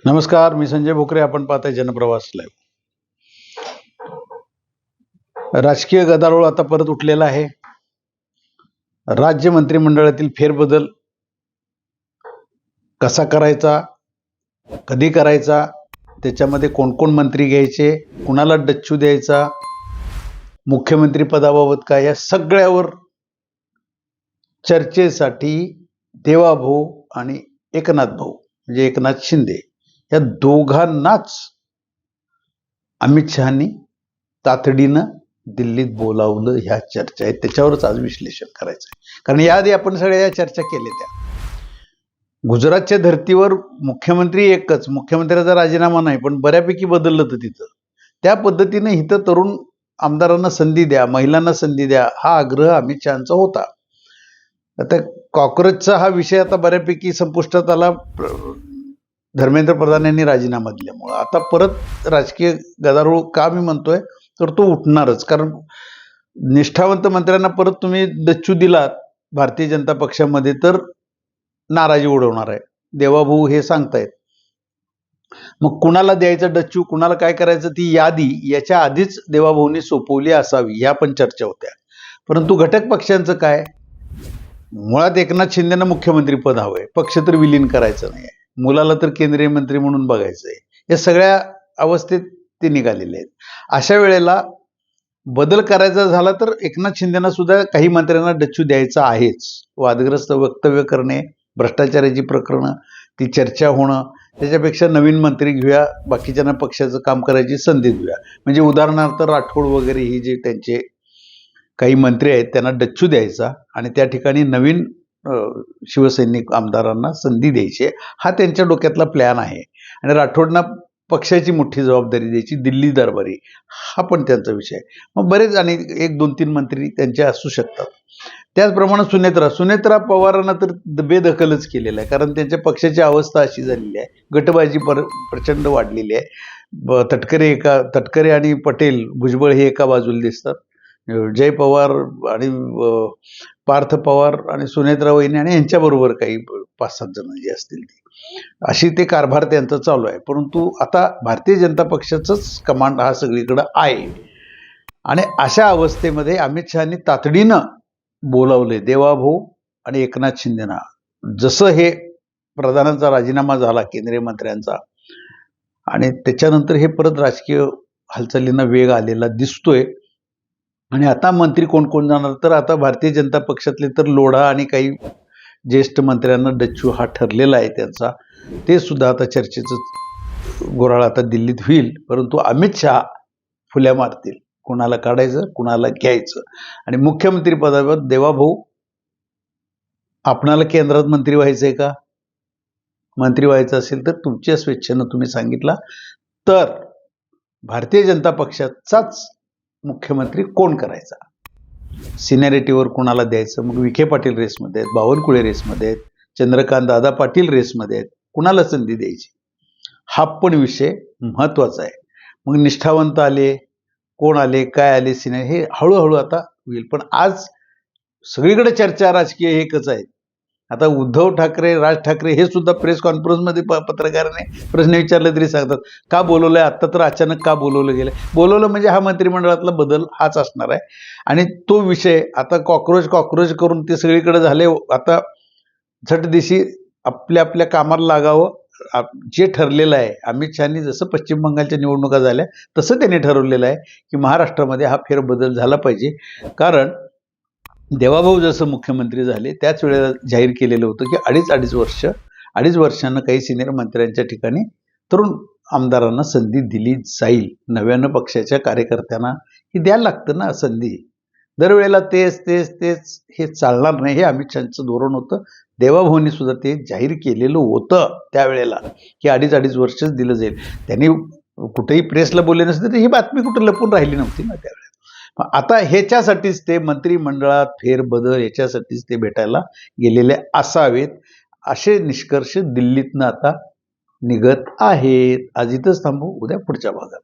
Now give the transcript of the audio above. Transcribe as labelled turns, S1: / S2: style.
S1: नमस्कार, मी संजय भोकरे. आपण पाहताय जनप्रवास लाईव्ह. राजकीय गदारोळ आता परत उठलेला आहे. राज्य मंत्रिमंडळातील फेरबदल कसा करायचा, कधी करायचा, त्याच्यामध्ये कोण कोण मंत्री घ्यायचे, कुणाला डच्चू द्यायचा, मुख्यमंत्री पदाबाबत काय, या सगळ्यावर चर्चेसाठी देवाभाऊ आणि एकनाथ भाऊ म्हणजे एकनाथ शिंदे या दोघांनाच अमित शहानी तातडीनं दिल्लीत बोलावलं. ह्या चर्चा आहेत, त्याच्यावरच आज विश्लेषण करायचं आहे. कारण याआधी आपण सगळ्या या चर्चा केल्या. त्या गुजरातच्या धर्तीवर मुख्यमंत्री एकच, मुख्यमंत्र्याचा राजीनामा नाही, पण बऱ्यापैकी बदललं तर तिथं. त्या पद्धतीने इथं तरुण आमदारांना संधी द्या, महिलांना संधी द्या, हा आग्रह अमित शहाचा होता. आता कॉक्रोचचा हा विषय आता बऱ्यापैकी संपुष्टात आला धर्मेंद्र प्रधान यांनी राजीनामा दिल्यामुळं. आता परत राजकीय गदारोळ का मी म्हणतोय तर तो उठणारच. कारण निष्ठावंत मंत्र्यांना परत तुम्ही डच्चू दिलात भारतीय जनता पक्षामध्ये तर नाराजी उडवणार आहे. देवाभाऊ हे सांगतायत. मग कुणाला द्यायचं डच्चू, कुणाला काय करायचं, ती यादी याच्या आधीच देवाभाऊंनी सोपवली असावी, ह्या पण चर्चा होत्या. परंतु घटक पक्षांचं काय, मुळात एकनाथ शिंदेना मुख्यमंत्री पद हवंय, पक्ष तर विलीन करायचं नाही, मुलाला तर केंद्रीय मंत्री म्हणून बघायचंय. या सगळ्या अवस्थेत ते निघालेले आहेत. अशा वेळेला बदल करायचा झाला तर एकनाथ शिंदेना सुद्धा काही मंत्र्यांना डच्चू द्यायचा आहेच. वादग्रस्त वक्तव्य करणे, भ्रष्टाचाराची प्रकरणं, ती चर्चा होणं, त्याच्यापेक्षा नवीन मंत्री घेऊया, बाकीच्यांना पक्षाचं काम करायची संधी देऊया. म्हणजे उदाहरणार्थ राठोड वगैरे ही जे त्यांचे काही मंत्री आहेत त्यांना डच्चू द्यायचा आणि त्या ठिकाणी नवीन शिवसैनिक आमदारांना संधी द्यायची, हा त्यांच्या डोक्यातला प्लॅन आहे. आणि राठोडना पक्षाची मोठी जबाबदारी द्यायची, दिल्ली दरबारी, हा पण त्यांचा विषय आहे. मग बरेच आणि 1-2-3 मंत्री त्यांचे असू शकतात. त्याचप्रमाणे सुनेत्रा पवारांना तर बेदखलच केलेलं आहे. कारण त्यांच्या पक्षाची अवस्था अशी झालेली आहे, गटबाजी प्रचंड वाढलेली आहे. तटकरे आणि पटेल भुजबळ हे एका बाजूला दिसतात, जय पवार आणि पार्थ पवार आणि सुनेत्रा वहिनी आणि यांच्याबरोबर काही 5-7 जण जे असतील ती, अशी ते कारभार त्यांचा चालू आहे. परंतु आता भारतीय जनता पक्षाचाच कमांड हा सगळीकडे आहे. आणि अशा अवस्थेमध्ये अमित शहानी तातडीनं बोलावले देवाभाऊ आणि एकनाथ शिंदेना. जसं हे प्रधानांचा राजीनामा झाला केंद्रीय मंत्र्यांचा आणि त्याच्यानंतर हे परत राजकीय हालचालींना वेग आलेला दिसतोय. आणि आता मंत्री कोण कोण जाणार, तर आता भारतीय जनता पक्षातले तर लोढा आणि काही ज्येष्ठ मंत्र्यांना डच्चू हा ठरलेला आहे त्यांचा. ते सुद्धा आता चर्चेचं घोराळ आता दिल्लीत होईल. परंतु अमित शहा फुल्या मारतील, कुणाला काढायचं कुणाला घ्यायचं. आणि मुख्यमंत्री पदावर देवाभाऊ, आपणाला केंद्रात मंत्री व्हायचंय का, मंत्री व्हायचं असेल तर तुमच्या स्वेच्छेनं तुम्ही सांगितला तर भारतीय जनता पक्षाचाच मुख्यमंत्री कोण करायचा, सिनियरिटीवर कुणाला द्यायचं. मग विखे पाटील रेसमध्ये आहेत, बावनकुळे रेसमध्ये आहेत, चंद्रकांत दादा पाटील रेसमध्ये आहेत, कुणाला संधी द्यायची, हा पण विषय महत्वाचा आहे. मग निष्ठावंत आले, कोण आले, काय आले, सिनियर, हे हळूहळू आता होईल. पण आज सगळीकडे चर्चा राजकीय एकच आहे. आता उद्धव ठाकरे, राज ठाकरे हे सुद्धा प्रेस कॉन्फरन्समध्ये पत्रकाराने प्रश्न विचारले तरी सांगतात, का बोलवलंय आत्ता, तर अचानक का बोलवलं गेलं. बोलवलं म्हणजे हा मंत्रिमंडळातला बदल हाच असणार आहे. आणि तो विषय आता कॉक्रोच करून ते सगळीकडे झाले. आता झटदिशी आपल्या आपल्या कामाला लागावं. जे ठरलेलं आहे, अमित शहानी जसं पश्चिम बंगालच्या निवडणुका झाल्या तसं त्यांनी ठरवलेलं आहे की महाराष्ट्रामध्ये हा फेरबदल झाला पाहिजे. कारण देवाभाऊ जसं मुख्यमंत्री झाले त्याच वेळेला जाहीर केलेलं होतं की अडीच वर्षांना काही सिनियर मंत्र्यांच्या ठिकाणी तरुण आमदारांना संधी दिली जाईल. नव्यानं पक्षाच्या कार्यकर्त्यांना ही द्यायला लागतं ना संधी. दरवेळेला तेच हे चालणार नाही, हे अमित शहाचं धोरण होतं. देवाभाऊंनी सुद्धा ते जाहीर केलेलं होतं त्यावेळेला की 2.5 वर्षच दिलं जाईल. त्यांनी कुठेही प्रेसला बोलले नसते तर ही बातमी कुठं लपून राहिली नव्हती ना त्यावेळेला. आता ह्याच्यासाठीच ते मंत्रिमंडळात फेरबदल, याच्यासाठीच ते भेटायला गेलेले असावेत, असे निष्कर्ष दिल्लीतनं आता निघत आहेत. आज इथंच थांबू, उद्या पुढच्या भागात.